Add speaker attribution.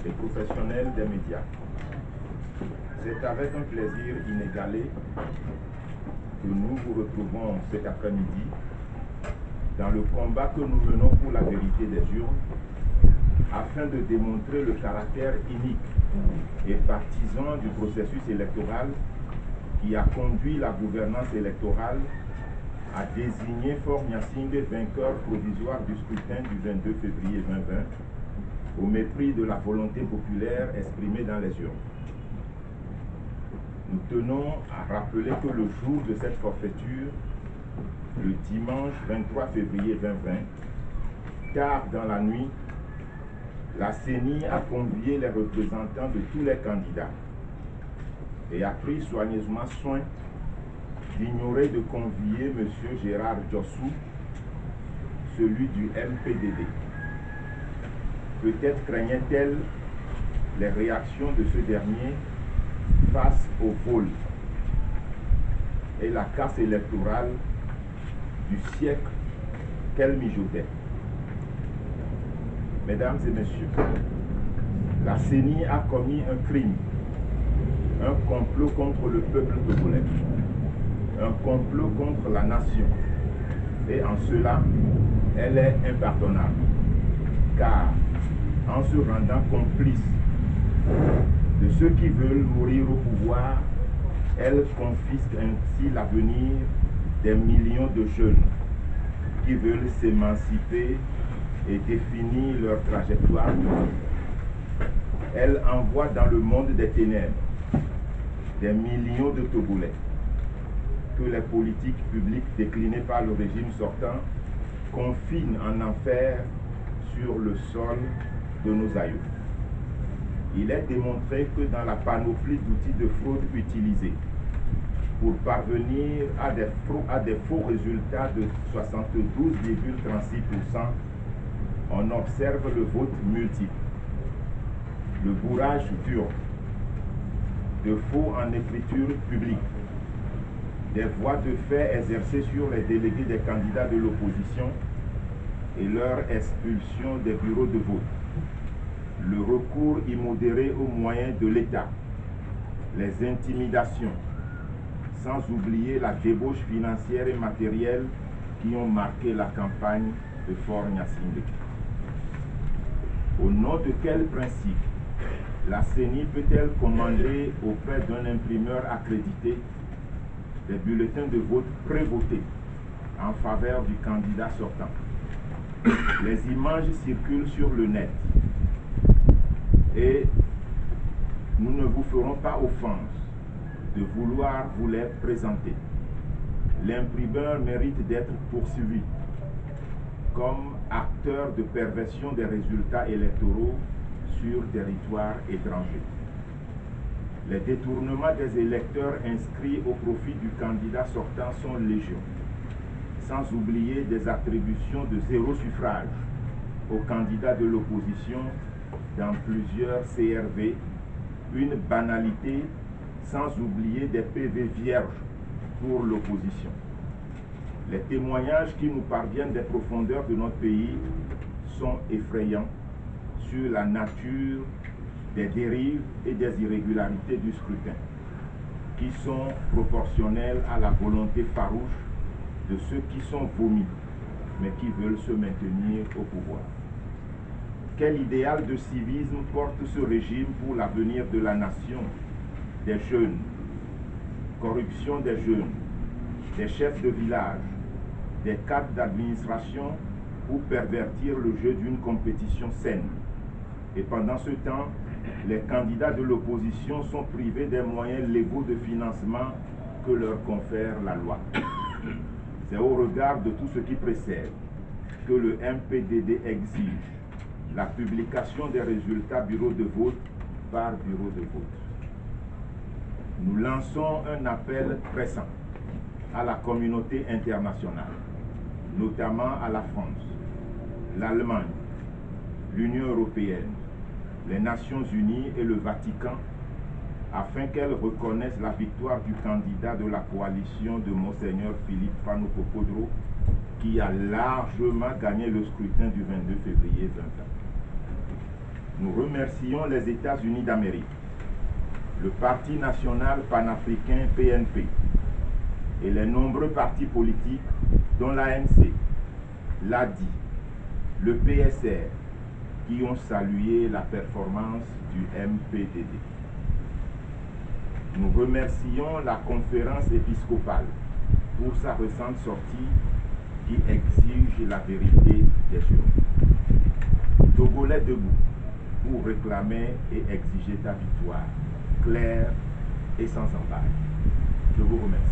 Speaker 1: et professionnels des médias. C'est avec un plaisir inégalé que nous vous retrouvons cet après-midi dans le combat que nous menons pour la vérité des urnes, afin de démontrer le caractère unique et partisan du processus électoral qui a conduit la gouvernance électorale à désigner Faure Gnassingbé vainqueur provisoire du scrutin du 22 février 2020, au mépris de la volonté populaire exprimée dans les urnes. Nous tenons à rappeler que le jour de cette forfaiture, le dimanche 23 février 2020, tard dans la nuit, la CENI a convié les représentants de tous les candidats et a pris soigneusement soin d'ignorer de convier M. Gérard Diossou, celui du MPDD. Peut-être craignait-elle les réactions de ce dernier face au vol et la casse électorale du siècle qu'elle mijotait. Mesdames et messieurs, la CENI a commis un crime, un complot contre le peuple togolais, un complot contre la nation. Et en cela, elle est impardonnable, car en se rendant complice de ceux qui veulent mourir au pouvoir, elle confisque ainsi l'avenir des millions de jeunes qui veulent s'émanciper et définir leur trajectoire de vie. Elle envoie dans le monde des ténèbres des millions de Togolais que les politiques publiques déclinées par le régime sortant confinent en enfer sur le sol de nos aïeux. Il est démontré que dans la panoplie d'outils de fraude utilisés pour parvenir à des faux résultats de 72,36%, on observe le vote multiple, le bourrage dur, de faux en écriture publique, des voies de fait exercées sur les délégués des candidats de l'opposition et leur expulsion des bureaux de vote, le recours immodéré aux moyens de l'État, les intimidations, sans oublier la débauche financière et matérielle qui ont marqué la campagne de Faure Gnassingbé. Au nom de quel principe la CENI peut-elle commander auprès d'un imprimeur accrédité des bulletins de vote prévotés en faveur du candidat sortant? Les images circulent sur le net et nous ne vous ferons pas offense de vouloir vous les présenter. L'imprimeur mérite d'être poursuivi comme acteur de perversion des résultats électoraux sur territoire étranger. Les détournements des électeurs inscrits au profit du candidat sortant sont légion, sans oublier des attributions de 0 suffrage aux candidats de l'opposition dans plusieurs CRV, une banalité, sans oublier des PV vierges pour l'opposition. Les témoignages qui nous parviennent des profondeurs de notre pays sont effrayants sur la nature des dérives et des irrégularités du scrutin, qui sont proportionnelles à la volonté farouche de ceux qui sont vomis, mais qui veulent se maintenir au pouvoir. Quel idéal de civisme porte ce régime pour l'avenir de la nation, des jeunes, corruption des jeunes, des chefs de village, des cadres d'administration pour pervertir le jeu d'une compétition saine. Et pendant ce temps, les candidats de l'opposition sont privés des moyens légaux de financement que leur confère la loi. C'est au regard de tout ce qui précède que le MPDD exige la publication des résultats bureau de vote par bureau de vote. Nous lançons un appel pressant à la communauté internationale, notamment à la France, l'Allemagne, l'Union européenne, les Nations unies et le Vatican, afin qu'elles reconnaissent la victoire du candidat de la coalition de Monseigneur Philippe Fano-Cocodro, qui a largement gagné le scrutin du 22 février 2020. Nous remercions les États-Unis d'Amérique, le Parti national panafricain PNP et les nombreux partis politiques dont l'ANC, l'ADI, le PSR, qui ont salué la performance du MPDD. Nous remercions la conférence épiscopale pour sa récente sortie qui exige la vérité des choses. Togolais debout pour réclamer et exiger ta victoire, claire et sans embâche. Je vous remercie.